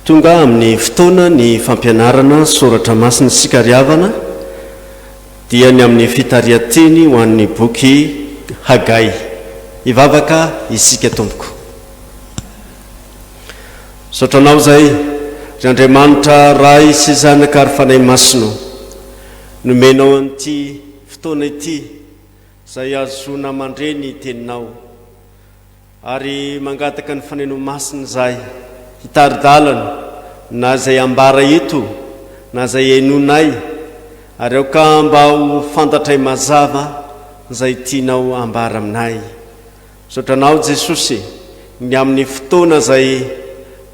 tonga amin'ny fotoana ny fampianarana soratra masina sikariavana dia ny amin'ny fitariatiny ho an'ny boky Hagai. Ivavaka isika tompoko. Sotranao zay ry Andriamanitra ray sy zanaka ary fanahy masino, nomenao an'ity fotoana ity zay azona mandre ny teninao ary mangataka ny faneno masina zay hitaridalana na zay ambara eto na zay enonay ary aoka mba ho fantatray mazava zay tianao ambara aminay. Sotranao Jesosy ny amin'ny fotoana zay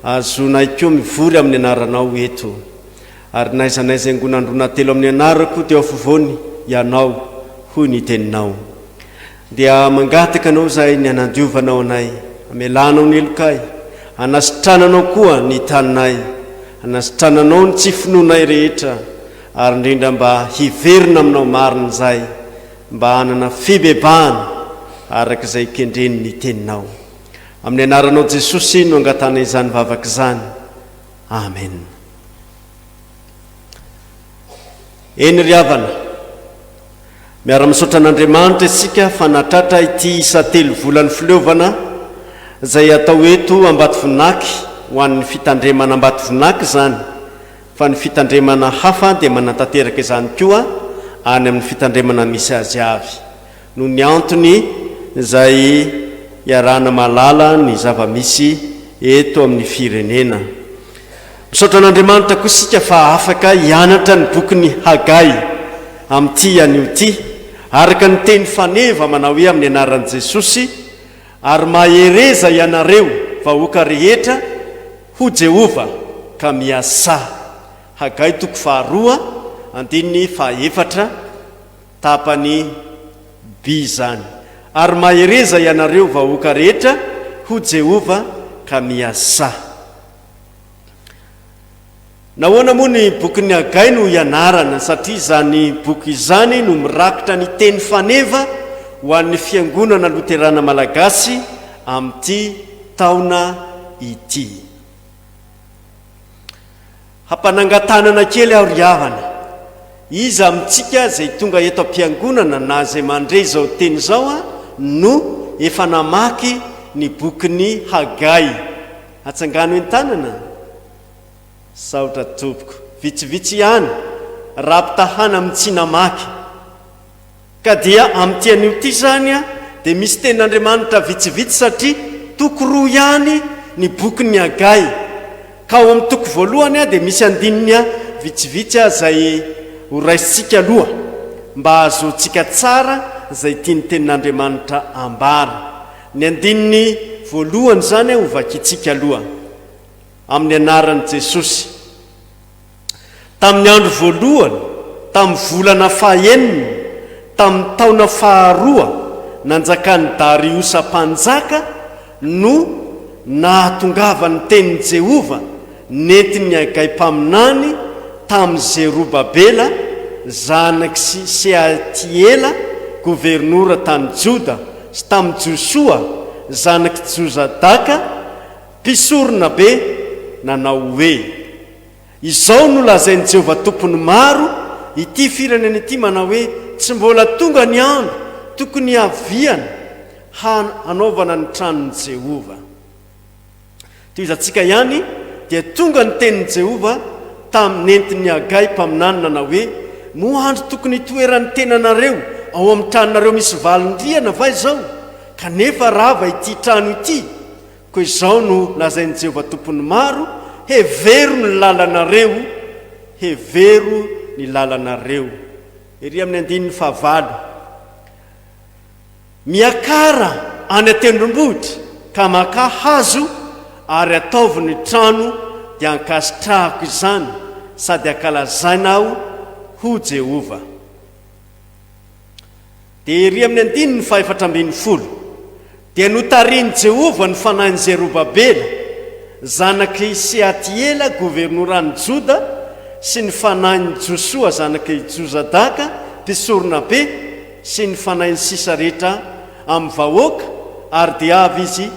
azonay koa mivory amin'ny anaranao eto ary naizanay zay ngonandrona telo amin'ny anarako teo afovoany ianao hoy ny teninao dia mangataka anao zay ny anandiovanao anay, amelanao ny elokay, anasitrananao koa ny taninay, anasitrananao ny tsy finoanay rehetra ary indrindra mba hiverina aminao marina zay mba hanana fibebahana arak'izay kendreny ny teninao. Amin'ny anaranao Jesosy no angatana izany vavaka izany. Amen. Eny ry havana, miara-misaotra an'Andriamanitra isika fanatratra ity isa telo volany fileovana zay atao eto Ambatovinaky ho an'ny fitandremana Ambatovinaky zany, fa ny fitandremana hafa dia manantanteraka izany koa any amin'ny fitandremana misy azy avy noho ny antony zay iarana malala ny zava-misy eto amin'ny firenena. Misaotra an'Andriamanitra koa isika fa afaka hianatra ny bokyny Hagai amin'ity anio ity araka ny teny faneva manao hoe amin'ny anaran'i Jesosy, ary mahereza ianareo vahoaka rehetra ho Jehova ka miasa. Hagai 2:4 tapany B zany. Ary mahereza ianareo vahoaka rehetra ho Jehova ka miasa. Nahoana moa ny bokyny Hagai no ianarana? Satria zany boky izany no mirakitra ny teny faneva ho an'ny fiangonana Luterana Malagasy amin'ity taona ity. Hampanangatanana kely aho ry havana, iza amintsika zay tonga eto am-piangonana na zay mandre zao teny zao no efa namaky ny bokyny Hagai. Atsangano en-tanana saotra tompoko, vitsivitsy ihany rapitahana amin'ny tsy namaky. Ka dia amin'ity anio ity zany dia misy tenin'Andriamanitra vitsivitsy satria toko 2 ihany ny bokyny Hagai. Ka ao amin'ny toko voalohany dia misy andininy vitsivitsy zay horaisitsika aloha mba ahazoantsika tsara zay tiany tenin'Andriamanitra ambara. Ny andininy voalohany zany hovakitsika aloha amin'ny anaran'i Jesosy. Tamin'ny andro voalohany, tamin'ny volana fahaenina, tamin'ny taona faharoa nanjakan'ny Dariosa mpanjaka no nahatongavany tenin'i Jehova nentiny Hagai mpaminany tamin'ny Zerubabela zanaky Sealtiela gouvernoura tany Joda sy tamin'ny Josua zanaky Jozadaka mpisorona be nanao hoe, izao no lazain'i Jehova tompony maro ity firenena ity manao hoe tsy mbola tonga ny andro tokony aviana hanaovana ny tranon'i Jehova. Toizantsika ihany dia tonga ny tenin'i Jehova tamin'ny entiny Hagai mpaminany nanao hoe, moandro tokony toeran'ny tenanareo ao amin'ny tranonareo misy valindriana va izao? Kanefa rava ity trano ity. Ko izao no lazain'i Jehova tompony maro, hevero ny lalanareo, hevero ny lalanareo. Ery amin'ny andininy 5, miakara any atendrombohitra ka maka hazo ary ataovy ny trano dia ankasitrahako izany sady ankalazainao ho Jehova. Dia ery amin'ny andininy 4, dia notarian'i Jehova ny fanahin'i Zerubabela zanaky Sealtiela gouvernourany Joda sy ny fanahin'i Josua zanaky Jozadaka mpisorona be sy ny fanahin'ny sisa rehetra amin'ny vahoaka ary dia avy izy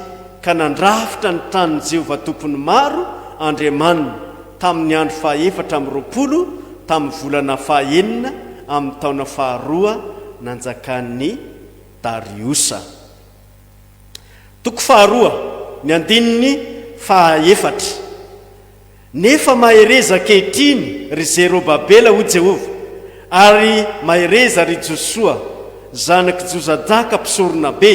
ka nandrafitra ny tranon'i Jehova tompony maro Andriamanina tamin'ny andro fahaefatra amin'ny roapolo tamin'ny volana fahaenina amin'ny taona faharoa nanjakan'ny Dariusa. Toko faharoa ny andininy fahaefatra. Nefa mahereza kehitriny ry Zerobabela ho Jehova, ary mahereza ry Josua zanaky Jozadaka mpisorona be,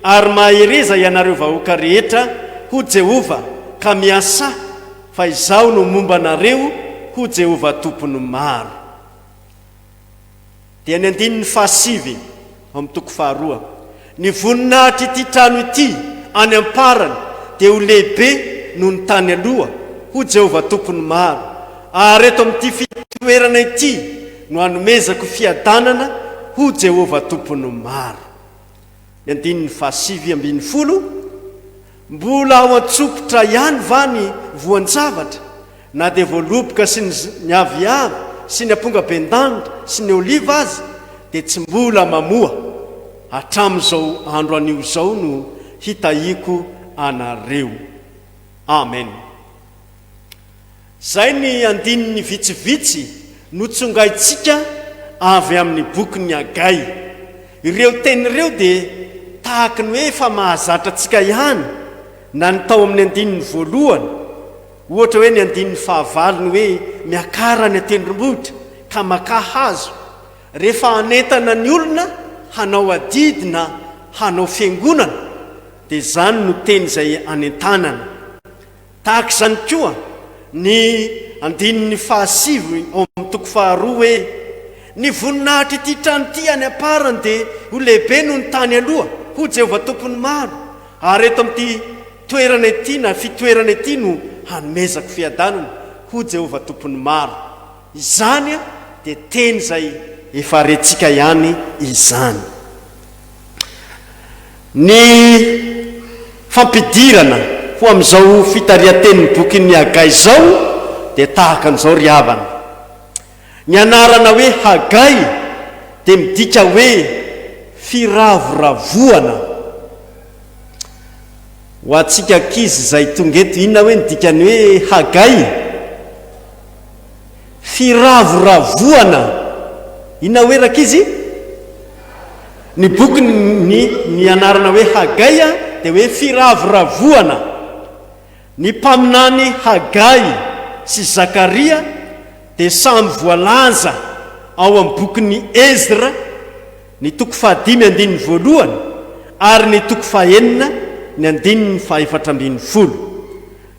ary mahereza ianareo vahoaka rehetra ho Jehova ka miasa fa izao no momba anareo ho Jehova tompony maro. Dia ny andininy fahasivy amin'ny toko faharoa. Ny voninahitra ity trano ity any amparany dia ho lehibe noho ny tany aloha ho Jehova tompony maro, ary eto amin'ity fitoerana ity no hanomezako fiadanana ho Jehova tompony maro. Ny andininy fahasivy ambin'ny folo. Mbola ao antsopotra ihany va ny voan-javatra, na dia voaloboka sy ny aviavy sy ny amponga bendandra sy ny oliva azy, dia tsy mbola mamoa hatramin'izao andro anio zao no hitahiko anareo. Amen. Zay ny andininy vitsivitsy notsongaitsika avy amin'ny bokin'ny Hagai. Ireo tenyreo dia tahaka ny hoe efa mahazatra antsika ihany na ny tao amin'ny andininy voalohany, ohatra hoe ny andininy fahavalony hoe miakara ny atendrombohitra ka maka hazo, rehefa anentana ny olona hanao adidy na hanao fiangonana, dia zany no teny izay anentanana. Tahaka izany koa ny andininy fahasivy ao amin'ny toko faharoa hoe ny voninahitra ity trano ity any amparany dia ho lehibe noho ny tany aloha ho Jehova tompony maro, ary eto amin'ity toerana ity na fitoerana ity no hanomezako fiadanana ho Jehova tompony maro. Izany dia teny izay efa rentsika ihany izany. Ny fampidirana ho amin'izao fitarian-tenin'ny bokin'ny Hagai zao dia tahaka an'izao ry havana. Ny anarana hoe Hagai dia midika hoe firavoravoana. Ho antsika ankizy izay tonga eto, inona hoe ny dikany hoe Hagai? Firavoravoana. Inona hoe rakizy? Ny boky ny anarana hoe Hagai dia hoe firavoravoana. Ny mpaminany Hagai sy Zakaria dia samy voalaza ao amin'ny bokin'ny Ezra, ny toko fahadimy andininy voalohany ary ny toko fahaenina ny andininy fahaefatra ambin'ny folo.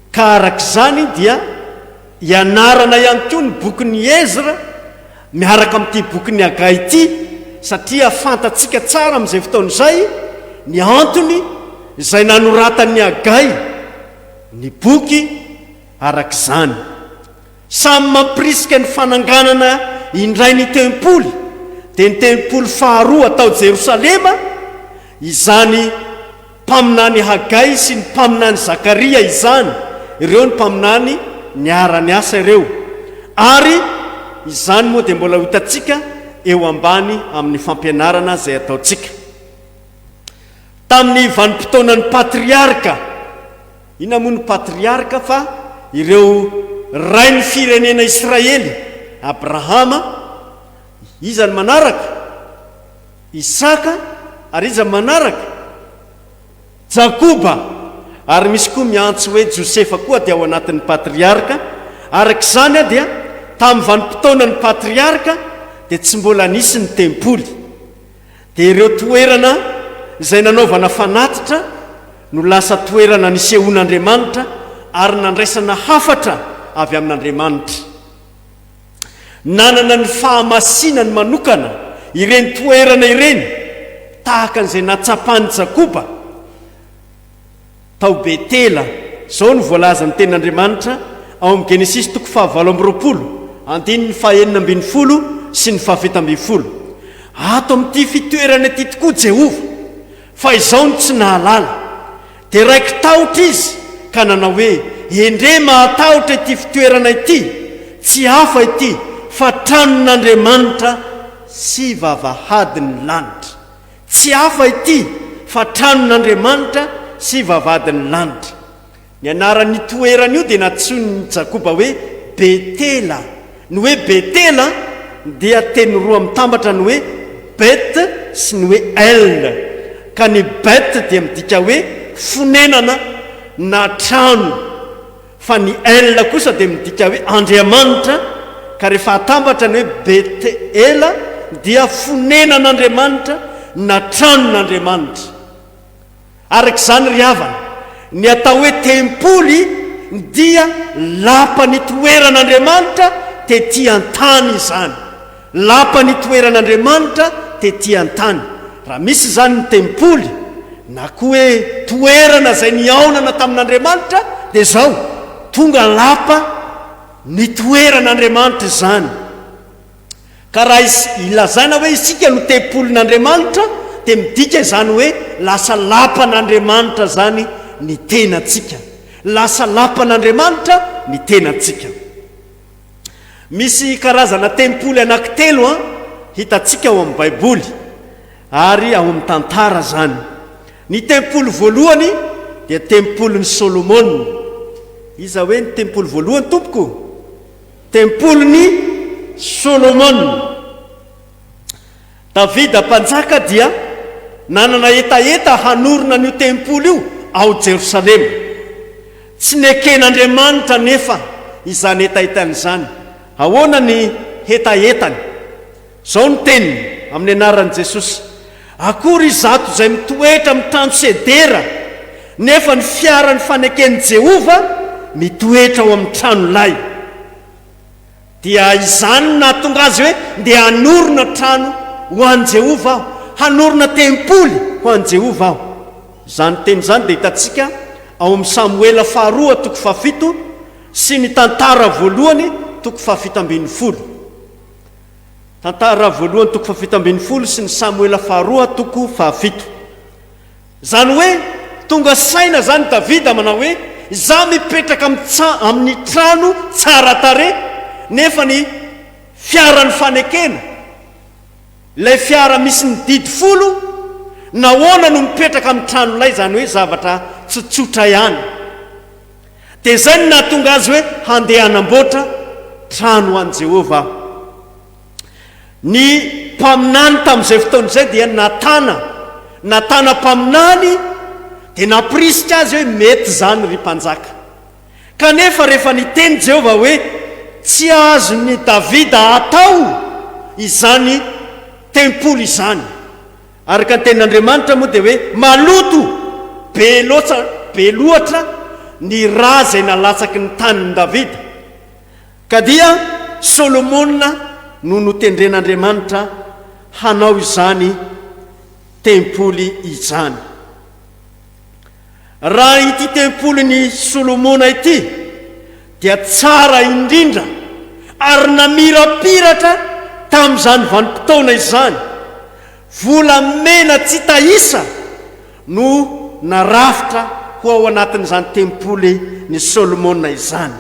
Ka arak'izany dia ianarana ihany koa ny bokin'ny Ezra miaraka amin'ity bokin'ny Hagai ity, satria fantatsika tsara amin'izay fotoana izay ny antony izay nanoratan'ny Hagai ny boky arak'izany. Samy mampirisika ny fananganana indray ny tempoly, dia ny tempoly faharoa atao Jerosalema, izany mpaminany Hagai sy ny mpaminany Zakaria izany, ireo ny mpaminany niara-ny asa ireo, ary izany moa dia mbola hitantsika eo ambany amin'ny fampianarana izay ataontsika. Tamin'ny vanim-potoanan'ny patriarka, ina moa ny patriarka fa ireo ray ny firenena Israely, Abrahama, izany manaraka Isaka, ary izany manaraka Jakoba, ary misy koa miantso hoe Josefa koa dia ao anatin'ny patriarka. Arak'izany dia tamin'ny vanim-potoanan'ny patriarka dia tsy mbola nisy ny tempoly, dia ireo toerana izay nanaovana fanatitra no lasa toerana nisehoan'Andriamanitra ary nandraisana hafatra avy amin'Andriamanitra. Nanana ny fahamasinany manokana ireny toerana ireny, tahaka an'izay natsapany Jakoba tao Betela. Zao no voalaza ny tenin'Andriamanitra ao amin'ny Genesis toko fahavalo amby roapolo andininy fahaenina ambin'ny folo sy ny fahafito ambin'ny folo. Ato amin'ity fitoerana ity tokoa Jehova, fa izao no tsy nahalala, dia raiky tahotra izy ka nanao hoe endre mahatahotra ity fitoerana ity, tsy hafa ity fa tranon'Andriamanitra sy vavahadin'ny lanitra. Tsy hafa ity fa tranon'Andriamanitra sy vavahadin'ny lanitra. ny anaran'ny toerana io dia natsony Jakoba hoe Betela. Ny hoe Betela dia teny roa mitambatra ny hoe Bet sy ny hoe El, ka ny Bet dia midika hoe fonenana na trano, fa ny El kosa dia midika hoe Andriamanitra, ka rehefa atambatra ny hoe Betela dia fonenan'Andriamanitra na tranon'Andriamanitra. Arak'izany ry havana, ny atao hoe tempoly dia lapany toeran'Andriamanitra tetỳ an-tany izany. Lapany toeran'Andriamanitra tetỳ an-tany. Raha misy izany ny tempoly na koa hoe toerana izay niaonana tamin'Andriamanitra dia zao tonga lapa ny toeran'Andriamanitra izany. Ka raha ilazana hoe isika no tempolin'Andriamanitra dia midika izany hoe lasa lapan'Andriamanitra zany ny tenantsika. Lasa lapan'Andriamanitra ny tenantsika. Misy karazana tempoly anankitelo hitantsika ao amin'ny Baiboly ary ao amin'ny tantara zany. Ny tempoly voalohany dia tempolin'ny Solomona. Iza hoe ny tempoly voalohany tompoko? Tempolin'ny Solomona. Davida mpanjaka dia nanana etaeta hanorina n'io tempoly io ao Jerosalema. Tsy neken'Andriamanitra nefa izany etaetany izany. Ahoana ny etaetany? Zao ny teniny amin'ny anaran'i Jesosy: akory izato izay mitoetra amin'ny trano sedera, nefa ny fiarany faneken'i Jehova mitoetra ao amin'ny trano lay. Dia izany nahatonga azy hoe dia hanorina trano ho an'i Jehova aho, hanorina tempoly ho an'i Jehova aho. Izany teny izany dia hitantsika ao amin'ny Samuela faharoa toko 7 sy ny tantara voalohany toko 7. Tantara voalohany toko 7 sy ny Samuela faharoa toko 7. Zany hoe tonga saina zany Davida manao hoe za mipetraka amin'ny trano tsara tare, nefa ny fiarany fanekena, ilay fiara misy ny didy 10, nahoana no mipetraka amin'ny trano lay, zany hoe zavatra tsotsotra ihany. Dia zay no nahatonga azy hoe handeha hanamboatra trano an'i Jehova. Ny mpaminany tamin'izay fotoana izay dia natana mpaminany dia napirisika azy hoe mety zany ry mpanjaka. Kanefa rehefa niteny Jehova hoe tsy azony Davida atao izany tempoly izany, araka ny tenin'Andriamanitra moa dia hoe maloto be loatra ny raha izay nalatsaky ny tanin'i Davida. Ka dia Solomona no notendren'Andriamanitra hanao izany tempoly izany. Raha ity tempoly ny Solomona ity dia tsara indrindra ary namirapiratra tamin'izany vanim-potoana izany. Volamena tsy tahisa no narafitra ho ao anatin'izany tempoly ny Solomona izany.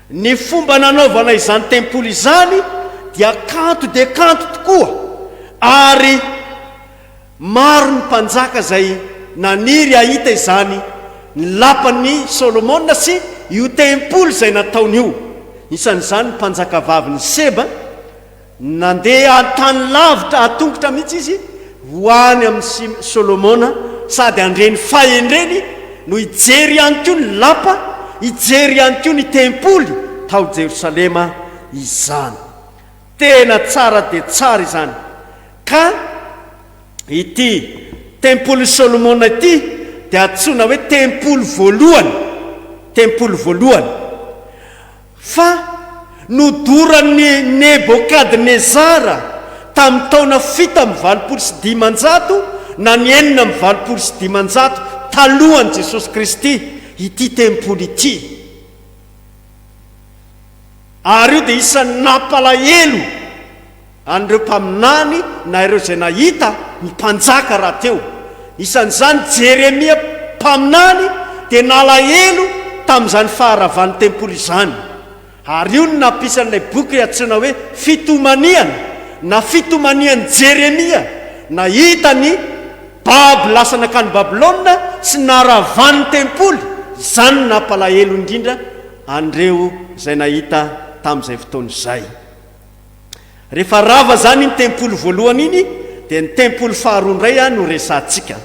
Ny fomba nanaovana izany tempoly izany dia kanto dia kanto tokoa, ary maro ny mpanjaka izay naniry ahita izany ny lapan'ny Solomona sy io tempoly izay nataony io. Isan'izany mpanjaka vavin'ny Seba, nandeha an-tany lavitra atongotra mihitsy izy ho any amin'ny Solomona, sady andreny fahendreny no hijery ihany koa ny lapa, hijery ihany koa ny tempoly tao Jerosalema izany. Tena tsara dia tsara izany. Ka ity tempoly Solomona ity dia antsoina hoe tempoly voalohany, tempoly voalohany. Fa nodoran'ny Nebokadnezara tamin'ny taona 7,700 na ny 4,700 talohan'i Jesosy Kristy ity tempoly ity. Ary io dia isan'ny nampalahelo an'ireo mpaminany na ireo izay nahita ny mpanjaka raha teo. Isan'izany Jeremia mpaminany dia nalahelo tamin'izany faharavan'ny tempoly izany. Ary io no nampisan'ilay boky antsoina hoe fitomaniana, na fitomanian'i Jeremia, nahita ny Babo lasa nakany Babilôna sy naravan'ny tempoly zany nampalahelo indrindra andreo zay nahita tamin'izay fotoana izay. Rehefa rava zany ny tempoly voalohany iny dia ny tempoly faharoa indray no resantsika.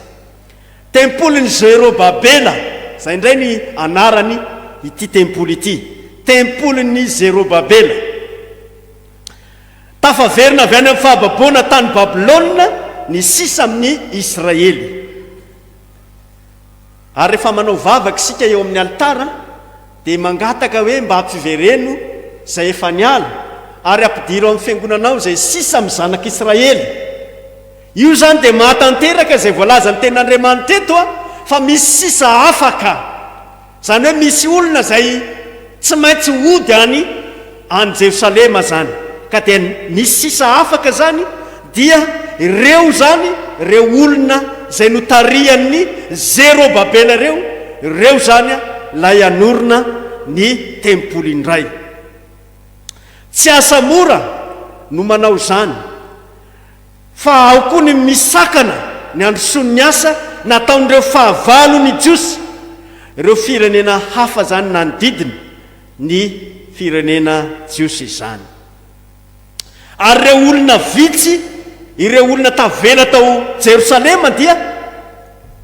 Tempoly ny Zerobabela, zay indray ny anarany ity tempoly ity, tempoly ny Zerobabela. Tafaverina avy any amin'ny fahababoana tany Babilôna ny sisa amin'ny Israely. Ary rehefa manao vavaka isika eo amin'ny alitara dia mangataka hoe mba hampivereno zay efa niala ary ampidiro amin'ny fiangonanao zay sisa amin'ny zanak'Israely. Io zany dia mahatanteraka zay voalaza ny ten'Andriamanitra eto fa misy sisa afaka, zany hoe misy olona zay tsy maintsy hody any Jerosalema zany, ka dia misy sisa afaka zany dia ireo zany ireo olona zay notarian'ny Zerobabela ireo zany lay anorina ny tempoly indray. Tsy asa mora no manao zany, fa ao koa ny misakana ny androsoany asa nataon'ireo fahavalo ny jiosy, ireo firenena hafa zany nanodidina ny firenena jiosy izany. Ary ireo olona vitsy, ireo olona tavela tao Jerosalema dia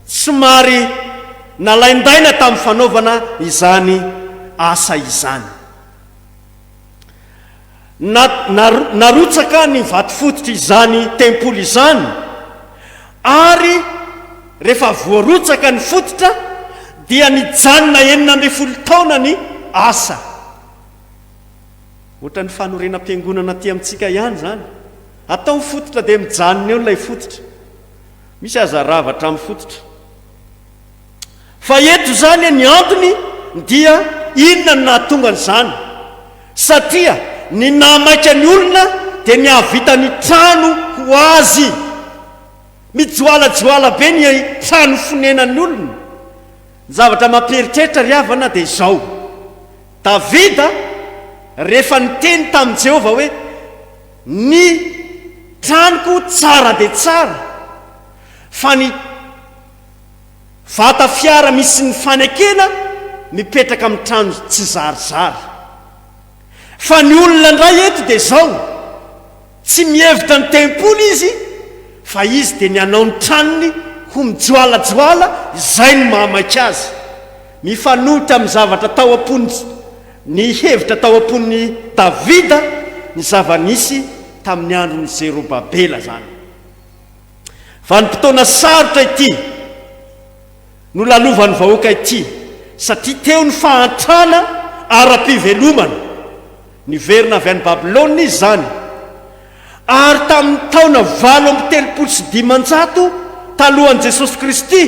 somary nalaindaina tamin'ny fanaovana izany asa izany. Narotsaka ny vato fototra izany tempoly izany, ary rehefa voarotsaka ny fototra dia nijanona 12 taona ny asa. Ohatra ny fanorenam-piangonana ty amintsika ihany zany, atao fototra dia mijanona eo ilay fototra, misy azaravatra amin'ny fototra. Fa eto zany ny antony dia inona no nahatonga an'izany? Satria ny namaika ny olona dia ny havita ny trano ho azy, mijoalajoala be ny trano fonenan'ny olona. Ny zavatra mamperitreritra ry havana dia izao: Davida rehefa niteny tamin'i Jehova hoe ny tranoko tsara dia tsara, fa ny vata fiara misy ny fanekena mipetraka amin'ny trano tsy zarizary. Fa ny olona indray eto dia izao, tsy mihevitra ny tempoly izy, fa izy dia ny anao ny tranony ho mijoalajoala, izay no mahamaika azy. Mifanohitra amin'ny zavatra tao am-pony, ny hevitra tao am-pony Davida, ny zava-nisy tamin'ny andron'ny Zerobabela zany. Fa ny fotoana sarotra ity no lalovan'ny vahoaka ity, satria teo ny fahantrana ara-pivelomana, niverina avy any Babilôna izy zany. Ary tamin'ny taona 7,700 talohan'i Jesosy Kristy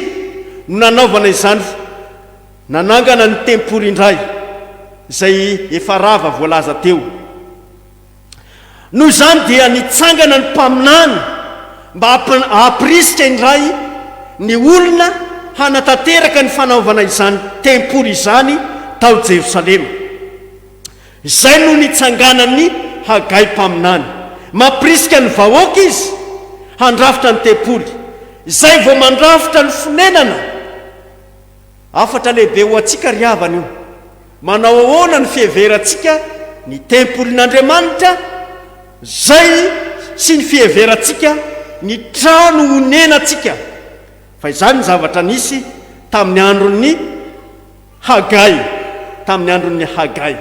no nanaovana izany, nanangana ny tempoly indray izay efa rava voalaza teo. Noho izany dia nitsangana ny mpaminany mba hamprisika indray ny olona hanatanteraka ny fanaovana izany tempoly izany tao Jerosalema. Izay no nitsanganany Hagai mpaminany, mamprisika ny vahoaka izy handrafitra ny tempoly. Izay vao mandrafitra ny fonenana, afatra lehibe ho antsika ry havana io. Manao ahoana ny fiheverantsika ny tempolin'Andriamanitra, zay sy ny fiheverantsika ny trano honenantsika. Fa izany ny zavatra nisy tamin'ny andron'ny Hagai, tamin'ny andron'ny Hagai.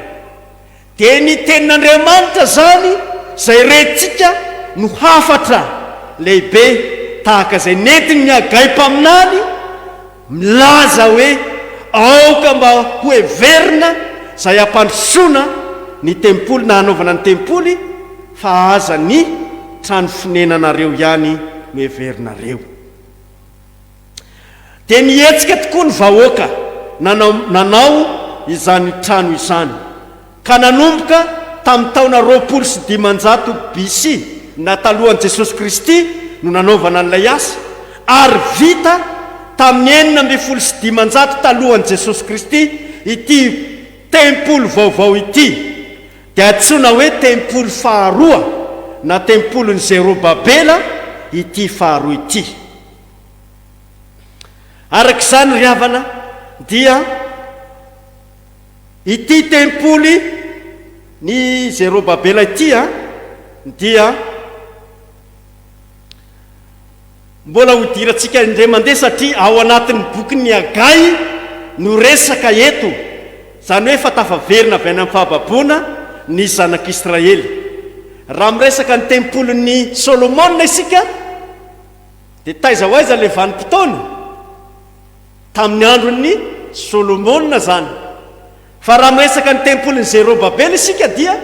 Dia ny tenin'Andriamanitra zany zay rentsika no hafatra lehibe, tahaka izay nentiny ny Hagai mpaminany, milaza hoe aoka mba ho heverina zay hampandrosoana ny tempoly, na hanaovana ny tempoly, fa aza ny trano fonenanareo ihany no heverinareo. Dia nihetsika tokoa ny vahoaka nanao izany trano izany, ka nanomboka tamin'ny taona 2,500 BC na talohan'i Jesosy Kristy no nanaovana an'ilay asa, ary vita tamin'ny 9,500 talohan'i Jesosy Kristy ity tempoly vaovao ity. Dia antsoina hoe tempoly faharoa na tempolin'ny Zerobabela ity faharoa ity. Arak'izany ry havana dia ity tempoly ny Zerobabela ity dia mbola hodirantsika indray mandeha satria ao anatin'ny boky ny Agay no resaka eto, zany hoe fa tafaverina avy any amin'ny fahababoana ny zanak'Israely. Raha miresaka ny tempolin'ny Solomona isika dia taiza ho aiza le vanim-potoana tamin'ny andron'ny Solomona zany. Fa raha miresaka ny tempolin'ny Zerobabela isika dia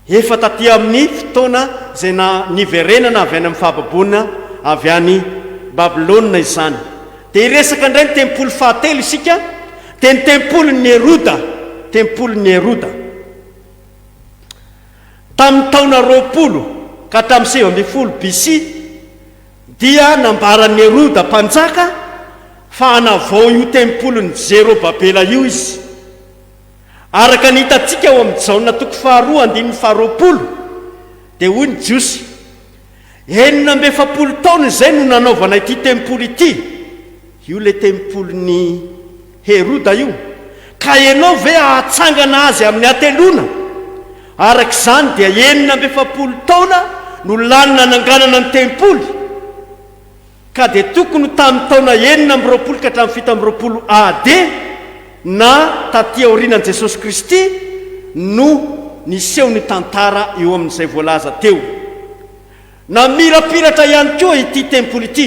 efa taty amin'ny fotoana zay niverenana avy any amin'ny fahababoana avy any Babilôna izany. Dia iresaka indray ny tempoly fahatelo isika dia ny tempolin'ny Heroda, tempolin'ny Heroda tamin'ny taona 20 ka hatramin'ny 70 BC dia nambaran'ny Heroda mpanjaka fa hanavao io tempolin'ny Zerobabela io izy. Araka ny hitantsika ao amin'ny Jaona toko 2:20 dia hoy ny Jiosy, 70 taona izay no nanaovana ity tempoly ity. Io le tempolin'ny Heroda io, ka ianao ve ahatsangana azy amin'ny atelona? Araka izany dia 70 taona no lanina nanganana ny tempoly, ka dia tokony tamin'ny taona 920 ka hatramin'ny 720 AD na taty aorianan'i Jesosy Kristy no niseho ny tantara eo amin'izay voalaza teo. Na mirapiratra ihany koa ity tempoly ity.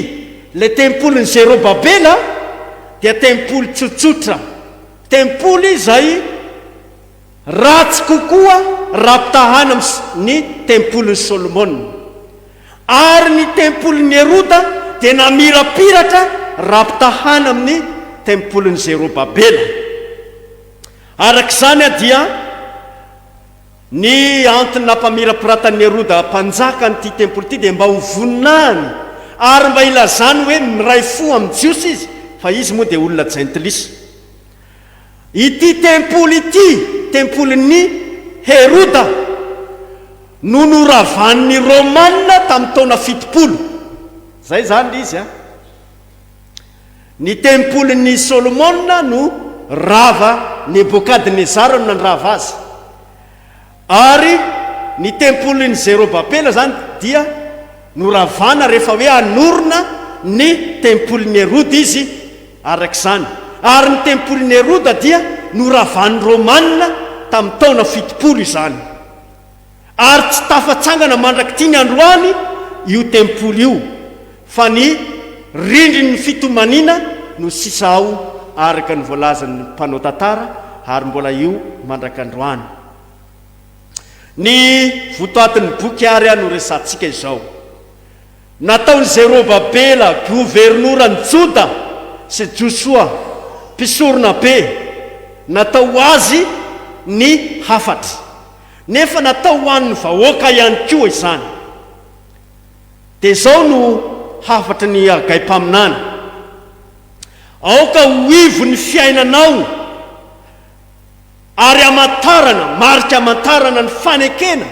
Le tempolin'ny Zerobabela dia tempoly tsotsotra, tempoly izay ratsy kokoa rapitahana ny tempolin'ny Solomona. Ary ny tempolin'ny Heroda dia namirapiratra rapitahana amin'ny tempolin'ny Zerobabela. Arak'izany dia ny antony nampamirapiratan'ny Heroda mpanjaka n'ity tempoly ity dia mba ho voninahiny ary mba ilazany hoe miray fo amin'ny Jiosy izy, fa izy moa dia olona jentilisa. Ity tempoly ity, tempolin'ny Heroda no noravan'ny Romanina tamin'ny taona 70. Zay zany izy Ny tempolin'ny Solomona no rava Nebokadnezara no nandrava azy. Ary ny tempolin'ny Zerobabela zany dia noravana rehefa hoe anorina ny tempolin'ny Heroda izy arak'izany. Ary ny tempolin'ny Heroda dia noravan'ny Romanina tamin'ny taona 70 izany. Ary tsy tafatsangana mandrak'ity ny androany io tempoly io, fa ny rindrin'ny fitomanina no sisa ao araka ny voalazan'ny mpanao tantara, ary mbola io mandrak'androany. Ny votoatin'ny boky ary no resantsika izao. Nataon'ny Zerobabela governoran'ny Joda sy Joshua mpisorona be, natao azy ny hafatra, nefa natao ho an'ny vahoaka ihany koa izany. Dia izao no hafatra ny Agay-paminany. Aoka ho ivo ny fiainanao ary amantarana, marika amantarana ny fanekena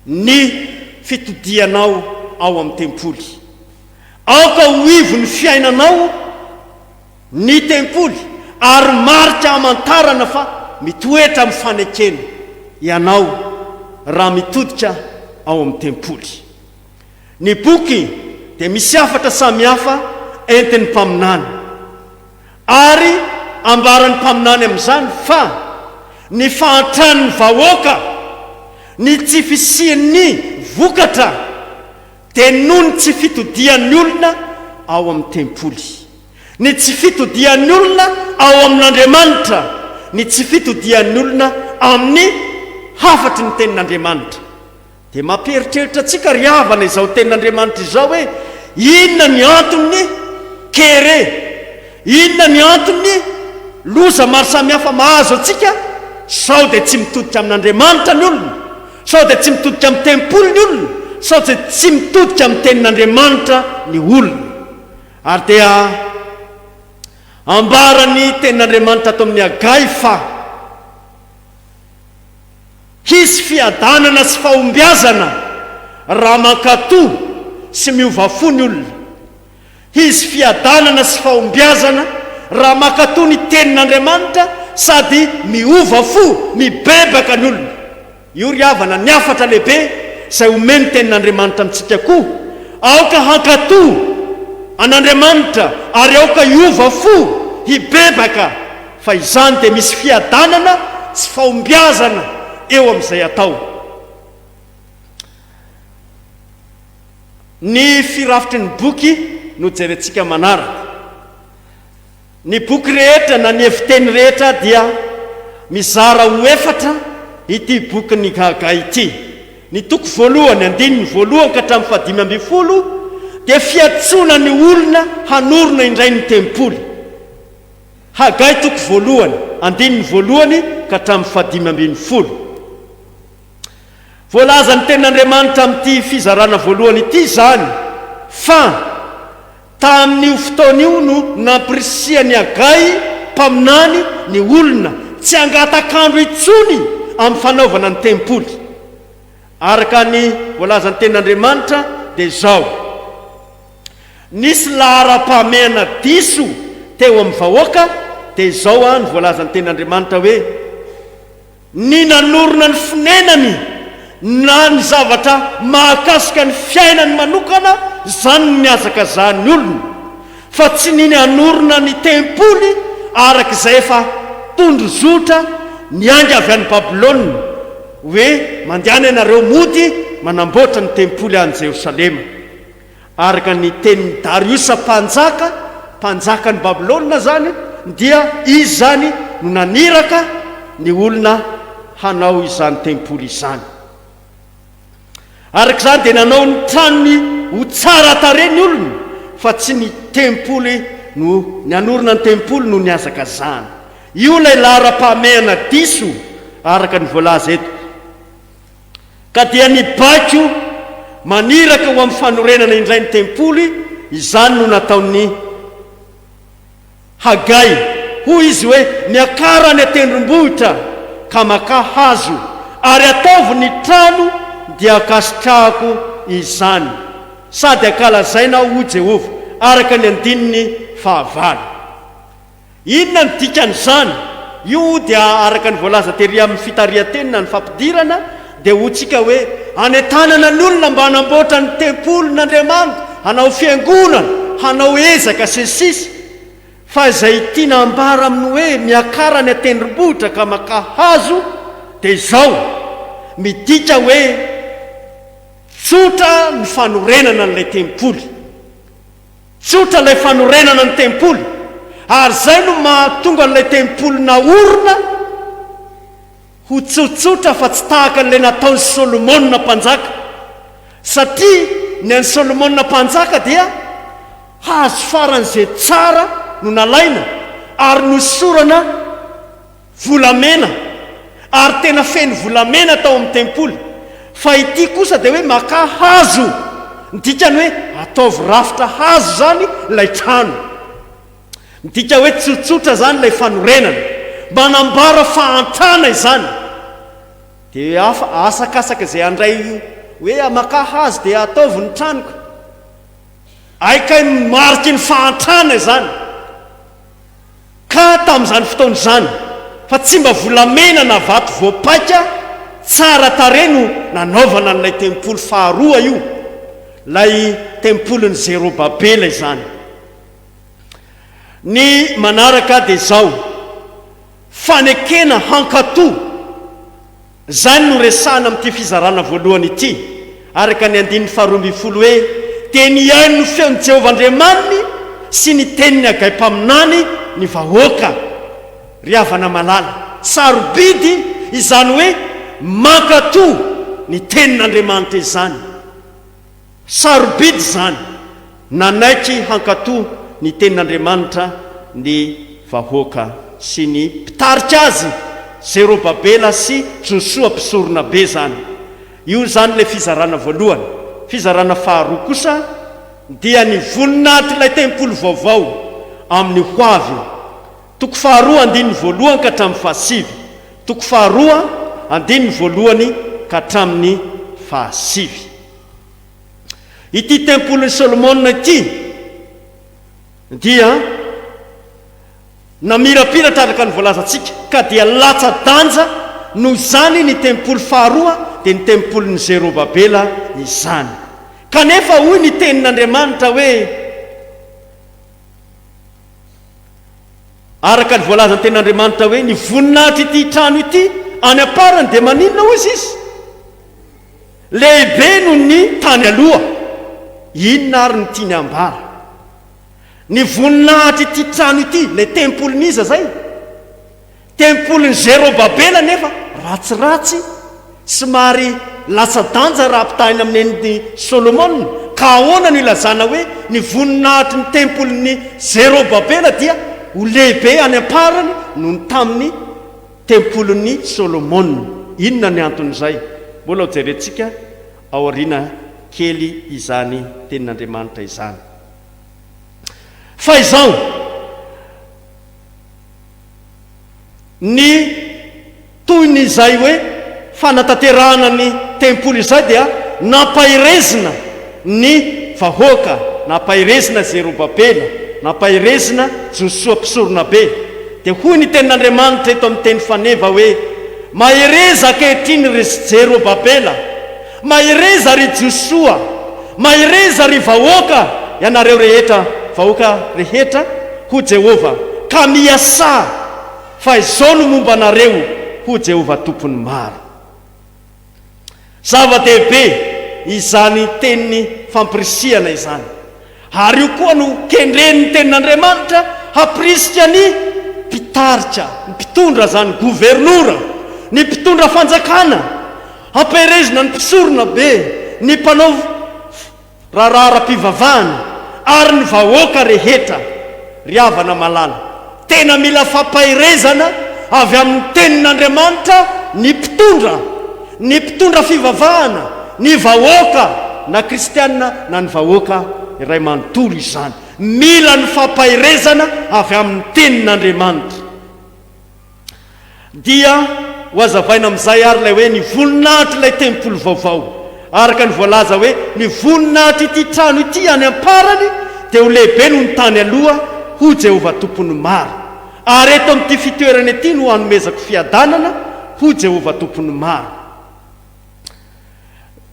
ny fitodianao ao amin'ny tempoly. Aoka ho ivo ny fiainanao ny tempoly ary marika amantarana fa mitoetra amin'ny fanekena ianao raha mitodika ao amin'ny tempoly. Ny boky dia misy hafatra samihafa entin'ny mpaminany, ary ambaran'ny mpaminany amin'izany fa ny fahantrany vahoaka, ny tsy fisian'ny vokatra dia noho ny tsy fitodian'ny olona ao amin'ny tempoly, ny tsy fitodian'ny olona ao amin'Andriamanitra, ny tsy fitodian'ny olona amin'ny hafatry ny tenin'Andriamanitra. Dia mampieritreritra antsika ry havana izao tenin'Andriamanitra izao hoe inona ny antony kere, inona ny antony loza maro samihafa mahazo antsika. Sao dia tsy mitodika amin'Andriamanitra ny olona, sao dia tsy mitodika amin'ny tempoly ny olona, sao dia tsy mitodika amin'ny tenin'Andriamanitra ny olona. Ary dia ambarany tenin'Andriamanitra ato amin'ny Agay fa hisy fiadanana sy fahombiazana raha mankatoa sy miova fo ny olona. Hisy fiadanana sy fahombiazana raha makatò ny tenin'Andriamanitra sady miova fo mibebaka ny olona. Io ry havana ny afatra lehibe izay omeny tenin'Andriamanitra amintsika koa. Aoka hankatò an'Andriamanitra ary aoka hiova fo hibebaka, fa izany dia misy fiadanana sy fahombiazana eo amin'izay atao. Ny firafitry ny boky no jerentsika manaraka. Ny boky rehetra na ny eviteny rehetra dia mizara ho efatra ity boky ny gaga ity. Ny toko voalohany andininy voalohany ka hatramin'ny 5 dia fiatsoana ny olona hanorona indray ny tempoly. Hagai toko voalohany andininy voalohany ka hatramin'ny 5. Voalaza ny tenin'Andriamanitra amin'ity fizarana voalohany ity izany fa tamin'io fotoana io no nampirisia ny Hagai mpaminany ny olona tsy hangatakandro intsony amin'ny fanaovana ny tempoly. Araka ny voalaza ny tenin'Andriamanitra dia zao: nisy lahara-pahamehana diso teo amin'ny vahoaka, dia zao ny voalaza ny tenin'Andriamanitra hoe ny nanorona ny finenany na ny zavatra mahakasika ny fiainany manokana zany miazaka zany olona, fa tsy niny hanorona ny tempoly araka izay efa tondrozotra niangy avy any Babilôna hoe mandehana ianareo mody manamboatra ny tempoly any Jerosalema. Araka ny tenin'ny Dariusa mpanjaka ny Babilôna zany, dia izy zany no naniraka ny olona hanao izany tempoly izany. Araka izany dia nanao ny tranony ho tsara tarehy ny olona, fa tsy ny tempoly no nanorona ny tempoly no niazaka zany. Io lay lahara-pahamehana diso araka ny voalaza eto. Ka dia nibaiko maniraka ho amin'ny fanorenana indray ny tempoly, izany no nataony Hagai. Hoy izy hoe miakara ny tendrombohitra ka maka hazo ary ataovy ny trano dia akasitrahako izany, sady akalazaina ho Jehova. Araka ny andininy 9. Inona ny dikan'izany? Io dia araka ny voalaza tery amin'ny fitarian-tenina ny fampidirana, dia hotsika hoe anetanana ny olona mba hanamboatra ny tempolin'Andriamanitra, hanao fiangonana, hanao ezaka sesisy. Fa izay tiana ambara aminy hoe miakara ny tendrombohitra ka maka hazo, dia zao midika hoe tsotra ny fanorenana n'ilay tempoly, tsotra ilay fanorenana ny tempoly. Ary zay no mahatonga n'ilay tempoly naorina ho tsotsotra fa tsy tahaka n'ilay nataon'ny Solomona mpanjaka. Satria ny an'ny Solomona mpanjaka dia hazo faran'izay tsara no nalaina ary nosorana volamena, ary tena feno volamena tao amin'ny tempoly. Fa ity kosa dia hoe maka hazo, midikany hoe ataovy rafitra hazo zany ilay trano, midika hoe tsotsotra zany ilay fanorenana, manambara fahantrana izany. Dia asakasaka izay andray hoe maka hazo dia ataovy ny tranoko, aika mariky ny fahantrana izany. Ka tamin'izany fotoana izany, fa tsy mba volamena na vato voapaika, tsara tarehy no nanaovana n'ilay tempoly faharoa io, lay tempolin'ny Zerobabela izany. Ny manaraka dia zao: fanekena hankatò. Zany no resahana amin'ity fizarana voalohany ity, araka ny andininy 12 hoe dia niaino ny feon'i Jehovah Andriamaniny sy ny teniny Hagai mpaminany ny vahoaka. Ry havana malala, sarobidy izany hoe mankatò ny tenin'Andriamanitra izany. Sarobidy zany, nanaiky hankatò ny tenin'Andriamanitra ny vahoaka sy ny mpitarika azy, Zerobabela sy Josua mpisorona be zany. Io zany ilay fizarana voalohany. Fizarana faharoa kosa dia ny voninahitra ilay tempoly vaovao amin'ny hoavy. Toko faharoa andininy voalohany ka hatramin'ny 7. Toko faharoa andininy voalohany ka hatramin'ny 7. Ity tempolin'ny Solomona ity dia namirapiratra araka ny voalazantsika ka dia latsa-danja no zany ny tempoly faharoa dia ny tempolyn'ny Zerobabela izany. Kanefa hoy ny tenin'Andriamanitra hoe araka ny voalazan'ny tenin'Andriamanitra hoe ny voninahitra ity trano ity any aparany dia maninona hozy izy? Lehibe no ny tany aloha. Inona ary ny tiany ambara? Ny voninahitra ity trano ity, ilay tempolin'iza zay, tempolin'ny Zerobabela nefa ratsiratsy somary latsa-danja raha ampitahina amin'ny Solomona. Ka ahoana no ilazana hoe ny voninahitry ny tempolin'ny Zerobabela dia ho lehibe any amparany no ny tamin'ny tempolin'ny Solomona? Inona ny anton'izay? Mbola ho jerentsika ao aoriana kely izany tenin'Andriamanitra izany. Fa izao ny toy nyizay hoe fanatanterahana ny tempoly izay dia nampahirezina ny vahoaka, nampahirezina Zerobabela, nampahirezina Josoa mpisorona be. Dia hoy ny tenin'Andriamanitra eto amin'ny teny faneva hoe mahireza ankehitriny ry Zerobabela, mahireza ry Josoa, mahireza ry vahoaka, ianareo rehetra vahoaka rehetra ho Jehova, ka miasa fa izao no momba anareo ho Jehova tompony maro. Zava-dehibe izany teniny fampirisihana izany. Ary io koa no kendren'ny tenin'Andriamanitra hapirisika ny mpitarika, ny mpitondra zany gouvernoura, ny mpitondra fanjakana, hampahirezina ny mpisorona be, ny mpanao rahararam-pivavahana ary ny vahoaka rehetra. Ry havana malala, tena mila fampahirezana avy amin'ny tenin'Andriamanitra ny mpitondra fivavahana, ny vahoaka na kristianina na ny vahoaka iray manontolo izany. Mila ny fampahirezana avy amin'ny tenin'Andriamanitra. Dia hoazavaina amin'izay ary ilay hoe ny voninahitra ilay tempoly vaovao, araka ny voalaza hoe ny voninahitra ity trano ity any amparany dia ho lehibe no ny tany aloha ho Jehova tompony maro. Ary eto amin'ity fitoerana ity no hanomezako fiadanana ho Jehova tompony maro.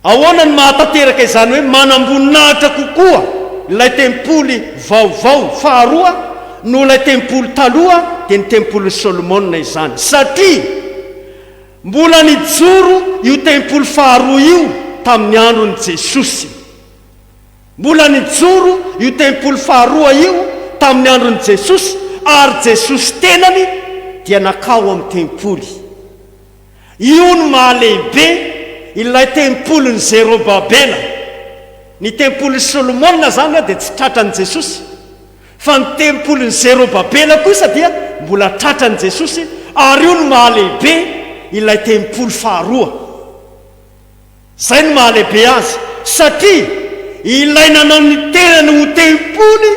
Ahoana ny mahatanteraka izany hoe manamboninahitra kokoa ilay tempoly vaovao faharoa no ilay tempoly taloha dia ny tempoly Solomona izany. Satria mbola nijoro io tempoly faharoa io tamin'ny andron'i Jesosy. Mbola nijoro io tempoly faharoa io tamin'ny andron'i Jesosy, ary Jesosy tenany dia nakao amin'ny tempoly. Io no mahalehibe ilay tempolin'ny Zerobabela. Ny tempolin'ny Solomona zany dia tsy tratran'i Jesosy, fa ny tempolin'ny Zerobabela kosa dia mbola tratran'i Jesosy, ary io no mahalehibe ilay tempoly faharoa. Zay no mahalehibe azy, satria ilay nanao ny tenany ho tempoly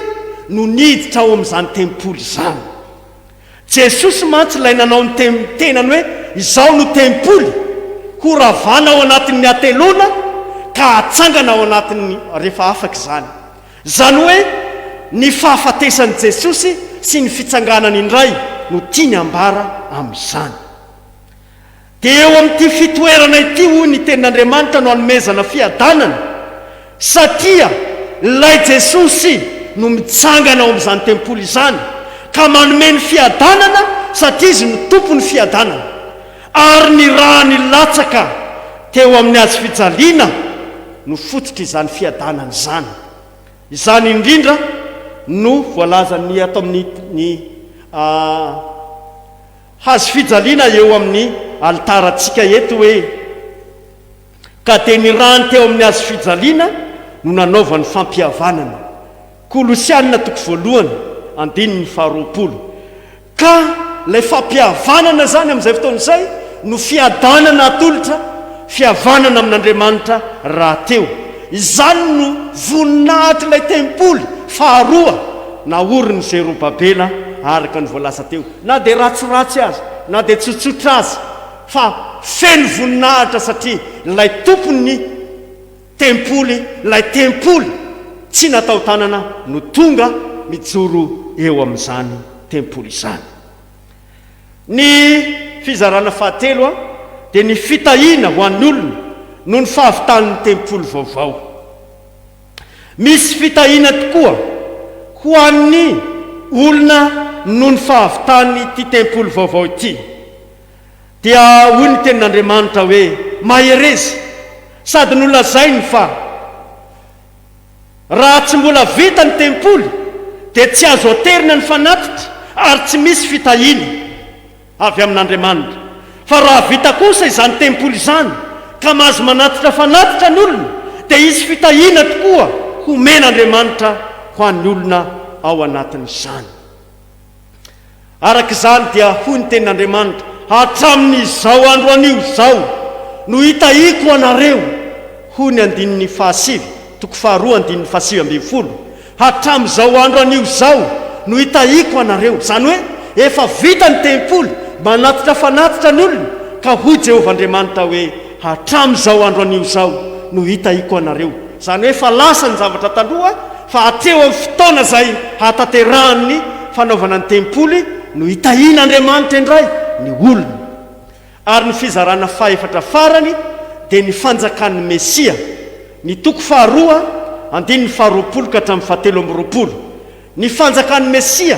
no niditra ao amin'izany tempoly izany. Jesosy mantsy ilay nanao ny tenany hoe izao no tempoly, ho ravana ao anatin'ny atelona ka hatsangana ao anatin'ny rehefa afaka izany. Zany hoe ny fahafatesan'i Jesosy sy ny fitsanganany indray no tiany ambara amin'izany. Dia eo amin'ity fitoerana ity hoy ny tenin'Andriamanitra no hanomezana fiadanana, satria ilay Jesosy no mitsangana ao amin'izany tempoly izany ka manome ny fiadanana, satria izy no tompony fiadanana. Ary ny raha ny latsaka teo amin'ny azy fijaliana no fototra izany fiadanana izany. Izany indrindra no voalazany ato amin'ny hazo fijaliana eo amin'ny altarantsika eto hoe ka dia ny rahany teo amin'ny azo fijaliana no nanaovany fampihavanana. Kolosianina 1:2 ka ilay fampihavanana zany amin'izay fotoan'izay no fiadanana atolotra, fihavanana amin'Andriamanitra rahateo. Izany no voninahitra ilay tempoly faharoa naorin'ny Zerobabela araka ny voalaza teo. Na dia ratsiratsy azy, na dia tsotsotra azy, fa feno voninahitra, satria ilay tompony tempoly, ilay tempoly tsy natao tanana no tonga mijoro eo amin'izany tempoly izany. Ny fizarana fahatelo a dia ny fitahiana ho an'ny olona no ny fahavitan'ny tempoly vaovao. Misy fitahiana tokoa ho an'ny olona no ny fahavitany ity tempoly vaovao ity. Dia hoy ny tenin'Andriamanitra hoe maherezy sady nolazainy fa raha tsy mbola vita ny tempoly dia tsy azo aterina ny fanatitra ary tsy misy fitahiana avy amin'Andriamanitra. Fa raha vita kosa izany tempoly izany ka mahazo manatitra fanatitra ny olona dia isy fitahiana tokoa homen'Andriamanitra ho an'ny olona ao anatin'izany. Arak'izany dia hoy ny tenin'Andriamanitra, hatramin'izao andro anio zao no hitahiko anareo, hoy ny 2:7, hatramin'izao andro anio zao no hitahiko anareo. Zany hoe efa vita ny tempoly manatitra fanatitra ny olona, ka hoy Jehovah Andriamanitra hoe hatramin'izao andro anio zao no hitahiko anareo. Zany hoe fa lasa ny zavatra taloha, fa hatreo amin'ny fotoana izay hataterahan'ny fanaovana ny tempoly no hitahian'Andriamanitra indray ny olona. Ary ny fizarana faefatra farany dia ny fanjakan'ny Mesia, ny toko faharoa 9:20 ka hatramin'ny 7:20. Ny fanjakan'ny Mesia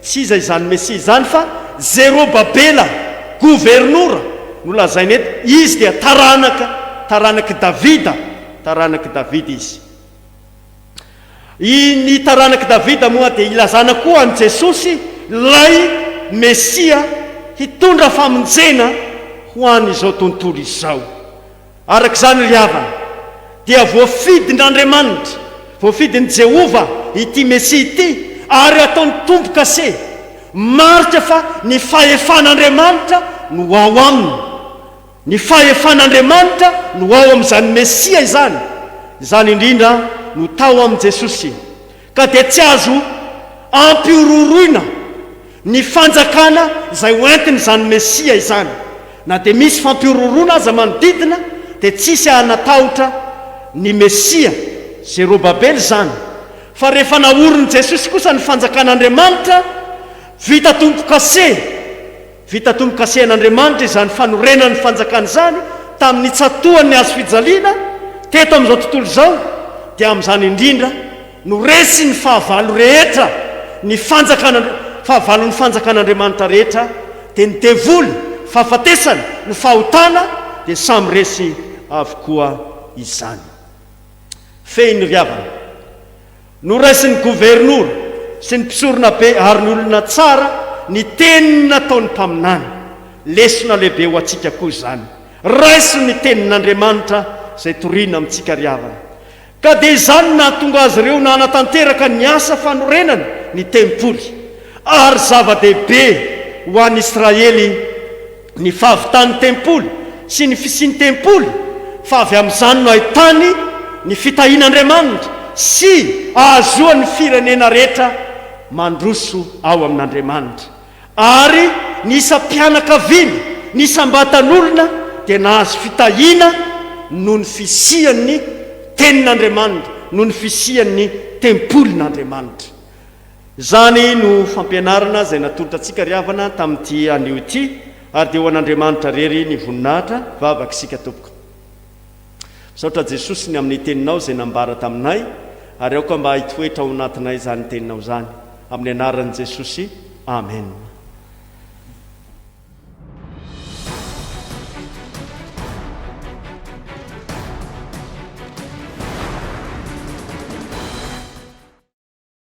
tsy iza izany Mesia izany fa Zerobabela gouvernoura no lazainy eto. Izy dia taranaky Davida izy. Ny taranaky Davida moa dia ilazana koa an' Jesosy lay Mesia hitondra famonjena ho an'izao tontolo izao. Arak'izany ry havana dia voafidin'Andriamanitra, voafidin'i Jehova ity Mesia ity, ary ataony tombo-kase maritra fa ny fahefan'Andriamanitra no ao aminy. Ny fahefan'Andriamanitra no ao amin'izany Mesia izany. Izany indrindra no tao amin'i Jesosy. Ka dia tsy azo ampiororoina ny fanjakana izay hoentiny izany Mesia izany. Na dia misy fampiororoana aza manodidina dia tsisy hanatahotra ny Mesia Zerobabely izany. Fa rehefa naorin'i Jesosy kosa ny fanjakan'Andriamanitra, vita tombo-kase an'Andriamanitra izany fanorenan'ny fanjakana izany tamin'ny tsatohan'ny hazo fijaliana teto amin'izao tontolo izao, dia amin'izany indrindra no resy ny fahavalo rehetra, ny fahavalon'ny fanjakan'Andriamanitra rehetra, dia ny devoly, fahafatesana, ny fahotana dia samy resy avokoa izany. Fehiny ry havana, no resy ny gouvernoura sy ny mpisorona be ary ny olona tsara ny teniny nataony mpaminany. Lesona lehibe ho antsika koa izany. Raiso ny tenin'Andriamanitra izay toriana amintsika ry havana. Ka dia izany nahatonga azy ireo nanatanteraka ny asa fanorenana ny tempoly, ary zava-dehibe ho an'i Israely ny fahavitan'ny tempoly sy ny fisian'ny tempoly, fa avy amin'izany no ahitany ny fitahian'Andriamanitra sy ahazoan'ny firenena rehetra mandroso ao amin'Andriamanitra. Ary ny isam-pianakaviana, ny isam-batan'olona dia nahazo fitahiana noho ny fisian'ny tenin'Andriamanitra, noho ny fisian'ny tempolin'Andriamanitra. Zany no fampianarana izay natolotra antsika ry havana tamin'ity anio ity, ary dia ho an'Andriamanitra rery ny voninahitra vavaka isika tompoko. Misaotra Jesosy ny amin'ny teninao izay nambara taminay, ary aoka mba hitoetra ao anatinay izany teninao izany. Amin'ny anaran'i Jesosy, amen.